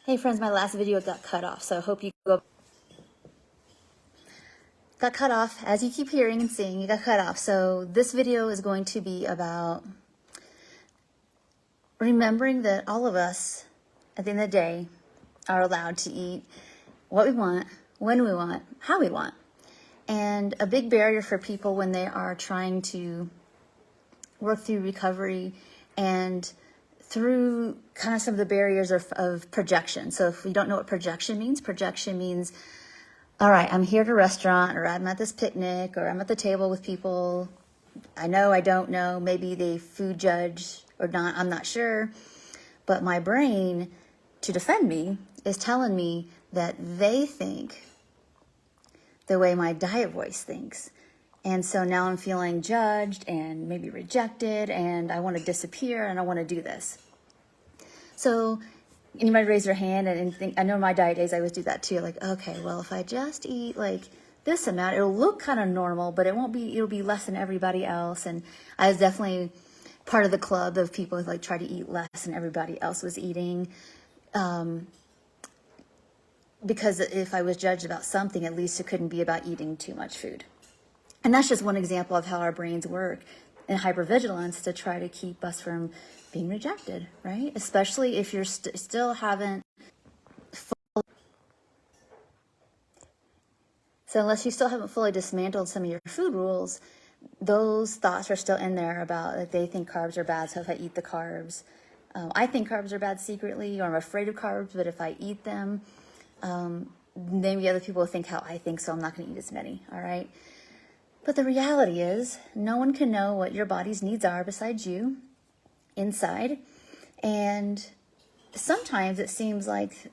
Hey friends, my last video got cut off, so I hope you go. Got cut off, as you keep hearing and seeing, it got cut off. So this video is going to be about remembering that all of us, at the end of the day, are allowed to eat what we want, when we want, how we want. And a big barrier for people when they are trying to work through recovery and through kind of some of the barriers of projection. So if we don't know what projection means, all right, I'm here at a restaurant, or I'm at this picnic, or I'm at the table with people. I know, I don't know, maybe they food judge or not, I'm not sure. But my brain, to defend me, is telling me that they think the way my diet voice thinks. And so now I'm feeling judged and maybe rejected, and I want to disappear, and I want to do this. So anybody raise their hand and think, I know in my diet days I always do that too. Like, okay, well, if I just eat like this amount, it'll look kind of normal, but it'll be less than everybody else. And I was definitely part of the club of people who like try to eat less than everybody else was eating. Because if I was judged about something, at least it couldn't be about eating too much food. And that's just one example of how our brains work in hypervigilance to try to keep us from being rejected, right? Especially if you're still haven't. So unless you still haven't fully dismantled some of your food rules, those thoughts are still in there about that they think carbs are bad. So if I eat the carbs, I think carbs are bad secretly, or I'm afraid of carbs, but if I eat them, maybe other people will think how I think, so I'm not going to eat as many, all right? But the reality is, no one can know what your body's needs are besides you inside. And sometimes it seems like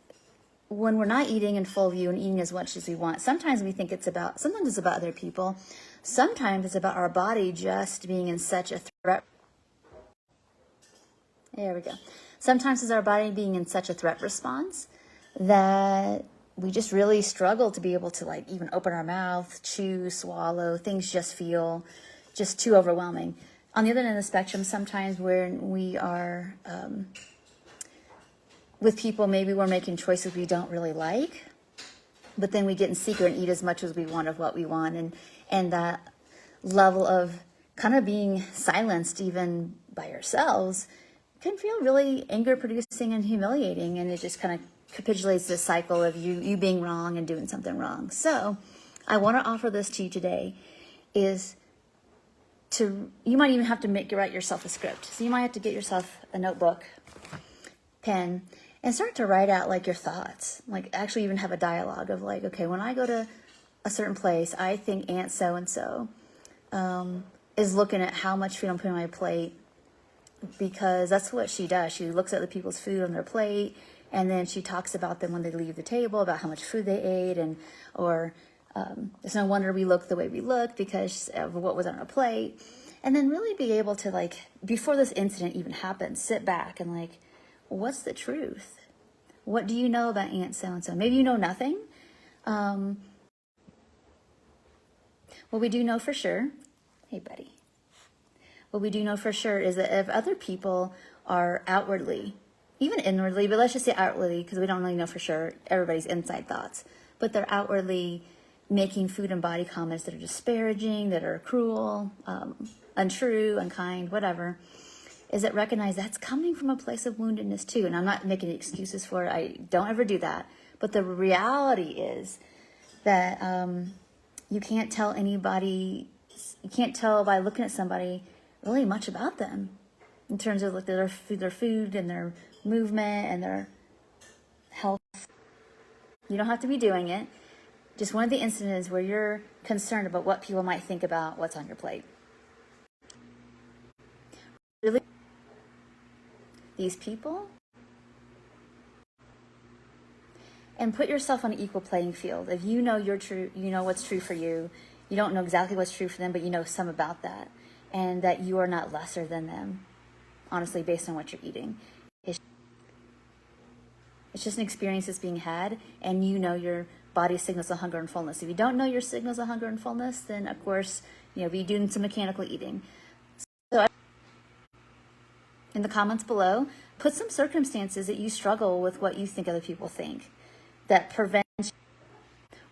when we're not eating in full view and eating as much as we want, sometimes we think sometimes it's about other people. Sometimes it's about our body just being in such a threat. There we go. Sometimes it's our body being in such a threat response that we just really struggle to be able to like even open our mouth, chew, swallow. Things just feel just too overwhelming. On the other end of the spectrum, sometimes when we are with people, maybe we're making choices we don't really like, but then we get in secret and eat as much as we want of what we want. And that level of kind of being silenced even by ourselves can feel really anger-producing and humiliating, and it just kind of capitulates this cycle of you being wrong and doing something wrong. So I want to offer this to you today is you might even have to write yourself a script. So you might have to get yourself a notebook, pen, and start to write out like your thoughts. Like actually even have a dialogue of like, okay, when I go to a certain place, I think Aunt so-and-so is looking at how much food I'm putting on my plate, because that's what she does. She looks at the people's food on their plate, and then she talks about them when they leave the table, about how much food they ate, or it's no wonder we look the way we look because of what was on our plate. And then really be able to, like, before this incident even happens, sit back and like, what's the truth? What do you know about Aunt so-and-so? Maybe you know nothing. What we do know for sure, hey buddy, what we do know for sure is that if other people are outwardly, even inwardly, but let's just say outwardly, because we don't really know for sure everybody's inside thoughts, but they're outwardly making food and body comments that are disparaging, that are cruel, untrue, unkind, whatever, is that recognize that's coming from a place of woundedness too. And I'm not making excuses for it. I don't ever do that. But the reality is that you can't tell by looking at somebody really much about them in terms of like their food and their movement and their health. You don't have to be doing it. Just one of the incidents where you're concerned about what people might think about what's on your plate. Really, these people, and put yourself on an equal playing field. If you know you're true, you know what's true for you. You don't know exactly what's true for them, but you know some about that, and that you are not lesser than them, honestly, based on what you're eating. It's just an experience that's being had, and you know your body signals of hunger and fullness. If you don't know your signals of hunger and fullness, then of course, be doing some mechanical eating. So in the comments below, put some circumstances that you struggle with what you think other people think that prevents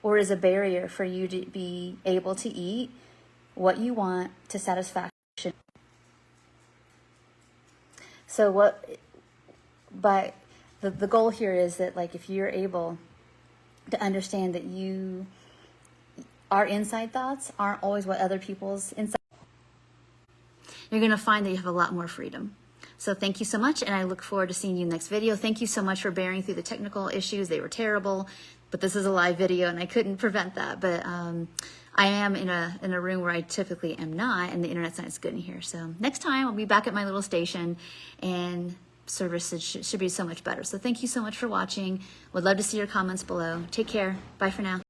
or is a barrier for you to be able to eat what you want to satisfaction. So the goal here is that, like, if you're able to understand that our inside thoughts aren't always what other people's inside, you're going to find that you have a lot more freedom. So thank you so much, and I look forward to seeing you next video. Thank you so much for bearing through the technical issues. They were terrible, but this is a live video, and I couldn't prevent that. But I am in a room where I typically am not, and the internet's not as good in here. So next time, I'll be back at my little station, and service should be so much better. So thank you so much for watching. Would love to see your comments below. Take care. Bye for now.